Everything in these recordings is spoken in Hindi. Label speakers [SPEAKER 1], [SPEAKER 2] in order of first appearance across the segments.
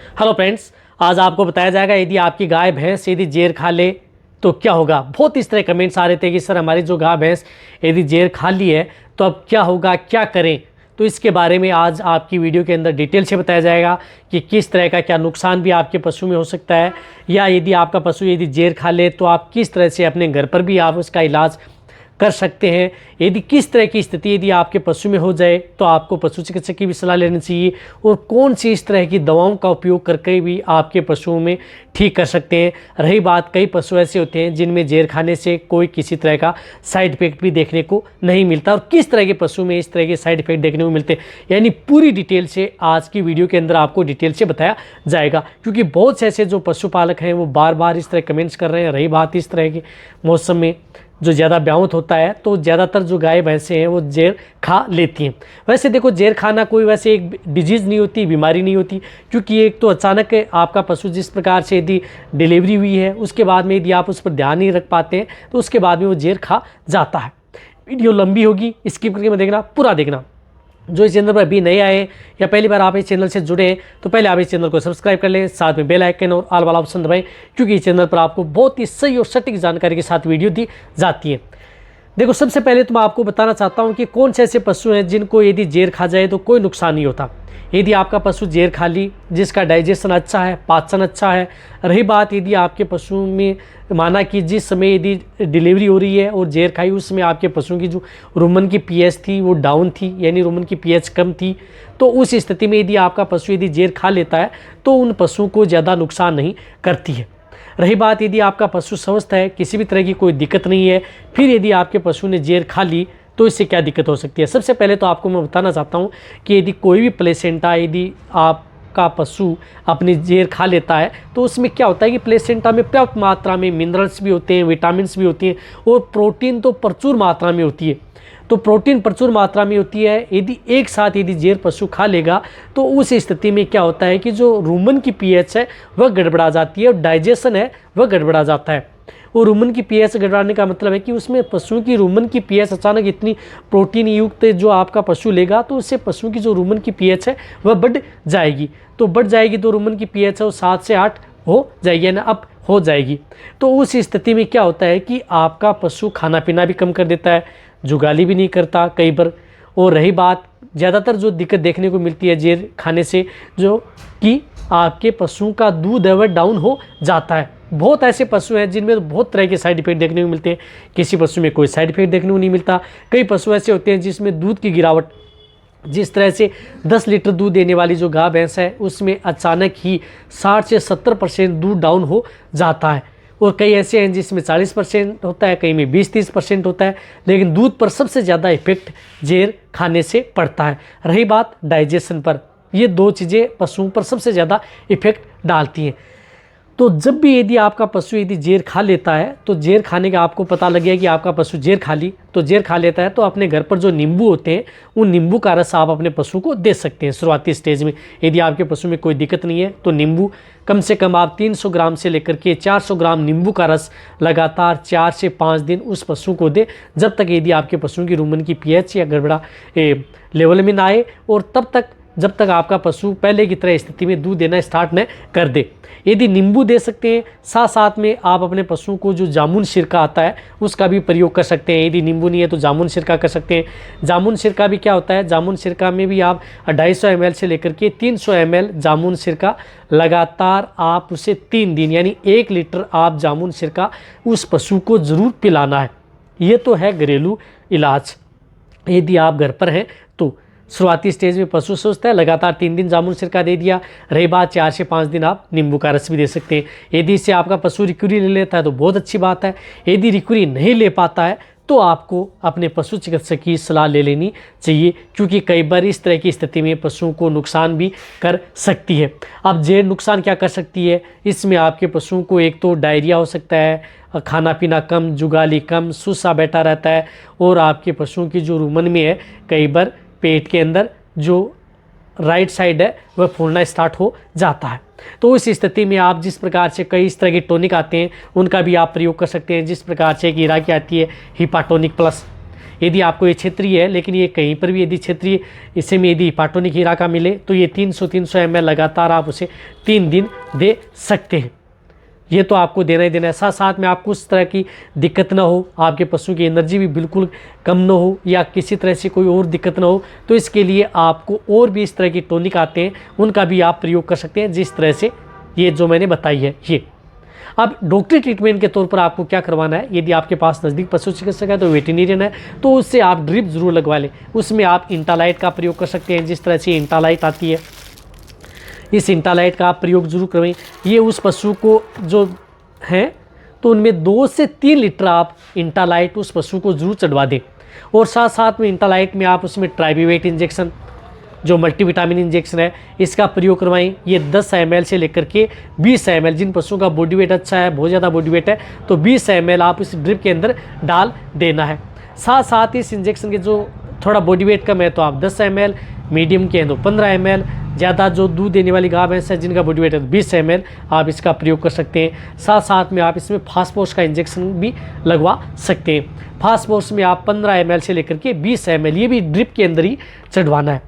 [SPEAKER 1] हेलो फ्रेंड्स, आज आपको बताया जाएगा यदि आपकी गाय भैंस यदि जेर खा ले तो क्या होगा। बहुत इस तरह कमेंट्स आ रहे थे कि सर हमारी जो गाय भैंस यदि जेर खा ली है तो अब क्या होगा, क्या करें। तो इसके बारे में आज आपकी वीडियो के अंदर डिटेल से बताया जाएगा कि किस तरह का क्या नुकसान भी आपके पशु में हो सकता है, या यदि आपका पशु यदि जेर खा ले तो आप किस तरह से अपने घर पर भी आप उसका इलाज कर सकते हैं। यदि किस तरह की स्थिति यदि आपके पशु में हो जाए तो आपको पशु चिकित्सक की भी सलाह लेनी चाहिए, और कौन सी इस तरह की दवाओं का उपयोग करके भी आपके पशुओं में ठीक कर सकते हैं। रही बात, कई पशु ऐसे होते हैं जिनमें जेर खाने से कोई किसी तरह का साइड इफेक्ट भी देखने को नहीं मिलता, और किस तरह के पशु में इस तरह के साइड इफेक्ट देखने को मिलते हैं, यानी पूरी डिटेल से आज की वीडियो के अंदर आपको डिटेल से बताया जाएगा। क्योंकि बहुत से ऐसे जो पशुपालक हैं वो बार बार इस तरह कमेंट्स कर रहे हैं। रही बात, इस तरह के मौसम में जो ज़्यादा ब्याउत होता है तो ज़्यादातर जो गाय भैंसें हैं वो जेर खा लेती हैं। वैसे देखो, जेर खाना कोई वैसे एक डिजीज़ नहीं होती, बीमारी नहीं होती, क्योंकि एक तो अचानक आपका पशु जिस प्रकार से यदि डिलीवरी हुई है उसके बाद में यदि आप उस पर ध्यान नहीं रख पाते हैं तो उसके बाद में वो जेर खा जाता है। वीडियो लंबी होगी, स्किप करके मत देखना, पूरा देखना। जो इस चैनल पर अभी नए आए या पहली बार आप इस चैनल से जुड़े हैं तो पहले आप इस चैनल को सब्सक्राइब कर लें, साथ में बेल आइकन और ऑल वाला ऑप्शन दबाएं, क्योंकि इस चैनल पर आपको बहुत ही सही और सटीक जानकारी के साथ वीडियो दी जाती है। देखो, सबसे पहले तो मैं आपको बताना चाहता हूं कि कौन से ऐसे पशु हैं जिनको यदि जेर खा जाए तो कोई नुकसान नहीं होता। यदि आपका पशु जेर खा ली, जिसका डाइजेशन अच्छा है, पाचन अच्छा है। रही बात, यदि आपके पशु में माना कि जिस समय यदि डिलीवरी हो रही है और जेर खाई उस समय आपके पशु की जो रुमन की पीएच थी वो डाउन थी, यानी रुमन की पीएच कम थी, तो उस स्थिति में यदि आपका पशु यदि जेर खा लेता है तो उन पशुओं को ज़्यादा नुकसान नहीं करती है। रही बात, यदि आपका पशु स्वस्थ है, किसी भी तरह की कोई दिक्कत नहीं है, फिर यदि आपके पशु ने जेर खा ली तो इससे क्या दिक्कत हो सकती है। सबसे पहले तो आपको मैं बताना चाहता हूँ कि यदि कोई भी प्लेसेंटा यदि आपका पशु अपनी जेर खा लेता है तो उसमें क्या होता है कि प्लेसेंटा में पर्याप्त मात्रा में मिनरल्स भी होते हैं, विटामिन्स भी होती हैं, और प्रोटीन तो प्रचुर मात्रा में होती है। तो प्रोटीन प्रचुर मात्रा में होती है। यदि एक साथ यदि जेर पशु खा लेगा तो उस स्थिति में क्या होता है कि जो रुमन की पीएच है वह गड़बड़ा जाती है, और डाइजेशन है वह गड़बड़ा जाता है। और रुमन की पीएच गड़बड़ाने का मतलब है कि उसमें पशु की रुमन की पीएच अचानक इतनी प्रोटीन युक्त जो आपका पशु लेगा तो उससे पशु की जो रुमन की पीएच है वह बढ़ जाएगी। तो बढ़ जाएगी तो रुमन की पीएच है वो 7 से 8 हो जाएगी, यानी अप हो जाएगी। तो उस स्थिति में क्या होता है कि आपका पशु खाना पीना भी कम कर देता है, जुगाली भी नहीं करता कई बार। और रही बात, ज़्यादातर जो दिक्कत देखने को मिलती है जेर खाने से, जो कि आपके पशुओं का दूध है वह डाउन हो जाता है। बहुत ऐसे पशु हैं जिनमें बहुत तरह के साइड इफेक्ट देखने को मिलते हैं, किसी पशु में कोई साइड इफेक्ट देखने को नहीं मिलता। कई पशु ऐसे होते हैं जिसमें दूध की गिरावट, जिस तरह से 10 लीटर दूध देने वाली जो गाय भैंस है उसमें अचानक ही 60 से 70% दूध डाउन हो जाता है। और कई ऐसे हैं जिसमें 40% होता है, कई में 20-30% होता है, लेकिन दूध पर सबसे ज़्यादा इफेक्ट जेर खाने से पड़ता है। रही बात डाइजेशन पर, ये दो चीज़ें पशुओं पर सबसे ज़्यादा इफेक्ट डालती हैं। तो जब भी यदि आपका पशु यदि जेर खा लेता है तो जेर खाने का आपको पता लग गया कि आपका पशु जेर खा ली, तो जेर खा लेता है तो अपने घर पर जो नींबू होते हैं उन नींबू का रस आप अपने पशु को दे सकते हैं शुरुआती स्टेज में। यदि आपके पशु में कोई दिक्कत नहीं है तो नींबू कम से कम आप 300 ग्राम से लेकर के 400 ग्राम नींबू का रस लगातार 4 से 5 दिन उस पशु को दे, जब तक यदि आपके पशु की रुमन की पीएच या गड़बड़ा लेवल में ना आए, और तब तक जब तक आपका पशु पहले की तरह स्थिति में दूध देना स्टार्ट न कर दे। यदि नींबू दे सकते हैं, साथ साथ में आप अपने पशु को जो जामुन सिरका आता है उसका भी प्रयोग कर सकते हैं। यदि नींबू नहीं है तो जामुन सिरका कर सकते हैं। जामुन सिरका भी क्या होता है, जामुन सिरका में भी आप 250 ml से लेकर के 300 ml जामुन सिरका लगातार आप उसे 3 दिन, यानी 1 लीटर आप जामुन सिरका उस पशु को ज़रूर पिलाना है। ये तो है घरेलू इलाज। यदि आप घर पर हैं तो शुरुआती स्टेज में पशु स्वस्थ है, लगातार 3 दिन जामुन सिरका दे दिया। रही बात, 4 से 5 दिन आप नींबू का रस भी दे सकते हैं। यदि इससे आपका पशु रिकवरी ले लेता है तो बहुत अच्छी बात है। यदि रिकवरी नहीं ले पाता है तो आपको अपने पशु चिकित्सक की सलाह ले लेनी चाहिए, क्योंकि कई बार इस तरह की स्थिति में पशुओं को नुकसान भी कर सकती है। अब जेर नुकसान क्या कर सकती है, इसमें आपके पशुओं को एक तो डायरिया हो सकता है, खाना पीना कम, जुगाली कम, सुस्ता बैठा रहता है, और आपके पशुओं की जो रुमन में है कई बार पेट के अंदर जो राइट साइड है वह फूलना स्टार्ट हो जाता है। तो इस स्थिति में आप जिस प्रकार से कई इस तरह के टॉनिक आते हैं उनका भी आप प्रयोग कर सकते हैं। जिस प्रकार से एक हीरा की आती है हिपाटोनिक प्लस, यदि आपको ये क्षेत्रीय है, लेकिन ये कहीं पर भी यदि क्षेत्रीय इसे में यदि हिपाटोनिक हीरा का मिले तो ये 300 ml लगातार आप उसे 3 दिन दे सकते हैं। ये तो आपको देना ही देना है। साथ साथ में आपको उस तरह की दिक्कत ना हो, आपके पशु की एनर्जी भी बिल्कुल कम ना हो या किसी तरह से कोई और दिक्कत ना हो, तो इसके लिए आपको और भी इस तरह की टॉनिक आते हैं, उनका भी आप प्रयोग कर सकते हैं, जिस तरह से ये जो मैंने बताई है ये। अब डॉक्टरी ट्रीटमेंट के तौर पर आपको क्या करवाना है, यदि आपके पास नज़दीक पशु चिकित्सक है तो वेटेरिनियन है तो उससे आप ड्रिप ज़रूर लगवा लें। उसमें आप इंटालाइट का प्रयोग कर सकते हैं, जिस तरह से इंटालाइट आती है, इस इंटालाइट का आप प्रयोग जरूर करें। ये उस पशु को जो है तो उनमें 2 से 3 लीटर आप इंटालाइट उस पशु को जरूर चढ़वा दें। और साथ साथ में इंटालाइट में आप उसमें ट्राइबीवेट इंजेक्शन जो मल्टीविटामिन इंजेक्शन है इसका प्रयोग करवाएं। ये 10 ml से लेकर के 20 ml, जिन पशुओं का बॉडी वेट अच्छा है, बहुत ज़्यादा बॉडी वेट है, तो 20 ml आप इस ड्रिप के अंदर डाल देना है। साथ साथ इस इंजेक्शन के जो थोड़ा बॉडी वेट कम है तो आप 10 ml, मीडियम के हैं तो 15 ml, ज़्यादा जो दूध देने वाली गाय भैंस है जिनका बॉडी वेट है तो 20 ml आप इसका प्रयोग कर सकते हैं। साथ साथ में आप इसमें फास्फोरस का इंजेक्शन भी लगवा सकते हैं। फास्फोरस में आप 15 ml से लेकर के 20 ml ये भी ड्रिप के अंदर ही चढ़वाना है,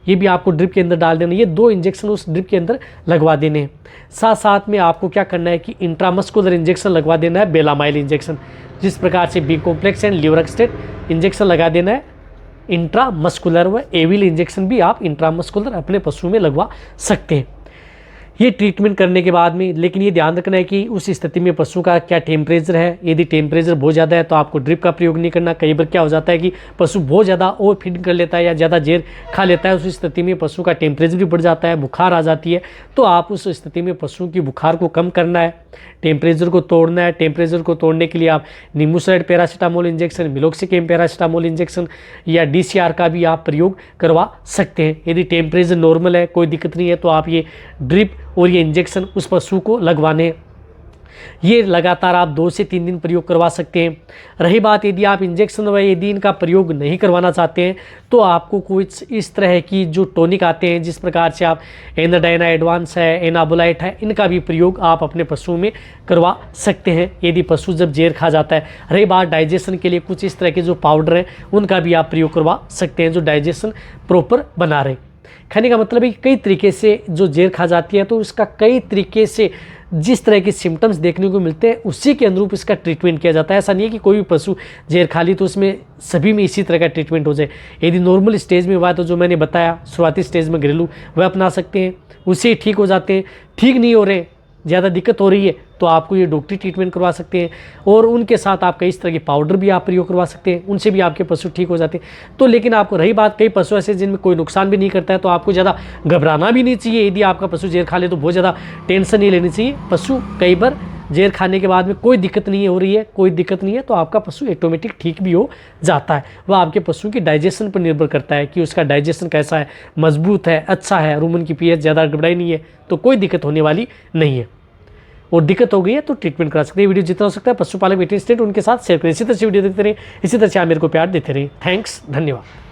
[SPEAKER 1] ये भी आपको ड्रिप के अंदर डाल देना। ये 2 इंजेक्शन उस ड्रिप के अंदर लगवा देने हैं। साथ साथ में आपको क्या करना है कि इंट्रामस्कुलर इंजेक्शन लगवा देना है, बेलामाइल इंजेक्शन, जिस प्रकार से बी कॉम्प्लेक्स एंड ल्यूरक्सटेट इंजेक्शन लगा देना है। इंट्रामस्कुलर व एविल इंजेक्शन भी आप इंट्रामस्कुलर अपने पशु में लगवा सकते हैं। ये ट्रीटमेंट करने के बाद में, लेकिन ये ध्यान रखना है कि उस स्थिति में पशु का क्या टेम्परेचर है। यदि टेम्परेचर बहुत ज़्यादा है तो आपको ड्रिप का प्रयोग नहीं करना। कई बार क्या हो जाता है कि पशु बहुत ज़्यादा ओवर फीडिंग कर लेता है या ज़्यादा जेर खा लेता है, उस स्थिति में पशु का टेम्परेचर भी बढ़ जाता है, बुखार आ जाती है। तो आप उस स्थिति में पशु की बुखार को कम करना है, टेम्परेचर को तोड़ना है। टेम्परेचर को तोड़ने के लिए आप निमोसाइड पैरासीटामोल इंजेक्शन, मिलोक्सिकेम पैरासीटामोल इंजेक्शन या DCR का भी आप प्रयोग करवा सकते हैं। यदि टेम्परेचर नॉर्मल है, कोई दिक्कत नहीं है, तो आप ये ड्रिप और ये इंजेक्शन उस पशु को लगवाने, ये लगातार आप 2 से 3 दिन प्रयोग करवा सकते हैं। रही बात यदि आप इंजेक्शन व यदि इनका प्रयोग नहीं करवाना चाहते हैं तो आपको कुछ इस तरह की जो टॉनिक आते हैं, जिस प्रकार से आप एनाडाइना एडवांस है, एनाबोलाइट है, इनका भी प्रयोग आप अपने पशु में करवा सकते हैं यदि पशु जब जेर खा जाता है। रही बात डाइजेशन के लिए कुछ इस तरह के जो पाउडर हैं उनका भी आप प्रयोग करवा सकते हैं, जो डाइजेशन प्रॉपर बना रहे। खाने का मतलब है कि कई तरीके से जो जेर खा जाती है तो इसका कई तरीके से जिस तरह के सिम्टम्स देखने को मिलते हैं उसी के अनुरूप इसका ट्रीटमेंट किया जाता है। ऐसा नहीं है कि कोई भी पशु जेर खा ली तो उसमें सभी में इसी तरह का ट्रीटमेंट हो जाए। यदि नॉर्मल स्टेज में हुआ तो जो मैंने बताया शुरुआती स्टेज में घरेलू वह अपना सकते हैं, उससे ठीक हो जाते हैं। ठीक नहीं हो रहे, ज़्यादा दिक्कत हो रही है तो आपको ये डॉक्टरी ट्रीटमेंट करवा सकते हैं और उनके साथ आप कई इस तरह के पाउडर भी आप प्रयोग करवा सकते हैं, उनसे भी आपके पशु ठीक हो जाते हैं। तो लेकिन आपको रही बात, कई पशु ऐसे जिनमें कोई नुकसान भी नहीं करता है तो आपको ज़्यादा घबराना भी नहीं चाहिए। यदि आपका पशु जेर खा ले तो बहुत ज़्यादा टेंशन नहीं लेनी चाहिए। पशु कई बार जेर खाने के बाद में कोई दिक्कत नहीं हो रही है, कोई दिक्कत नहीं है, तो आपका पशु ऑटोमेटिक ठीक भी हो जाता है। वह आपके पशु की डाइजेशन पर निर्भर करता है कि उसका डाइजेशन कैसा है, मजबूत है, अच्छा है, रूमन की पीएच ज़्यादा गड़बड़ाई नहीं है, तो कोई दिक्कत होने वाली नहीं है। और दिक्कत हो गई है तो ट्रीटमेंट करा सकते हैं। वीडियो जितना हो सकता है पशुपालक वेटरनरी स्टेट उनके साथ शेयर करें। इसी तरह से वीडियो देखते रहिए, इसी तरह से आप मेरे को प्यार देते रहिए। थैंक्स, धन्यवाद।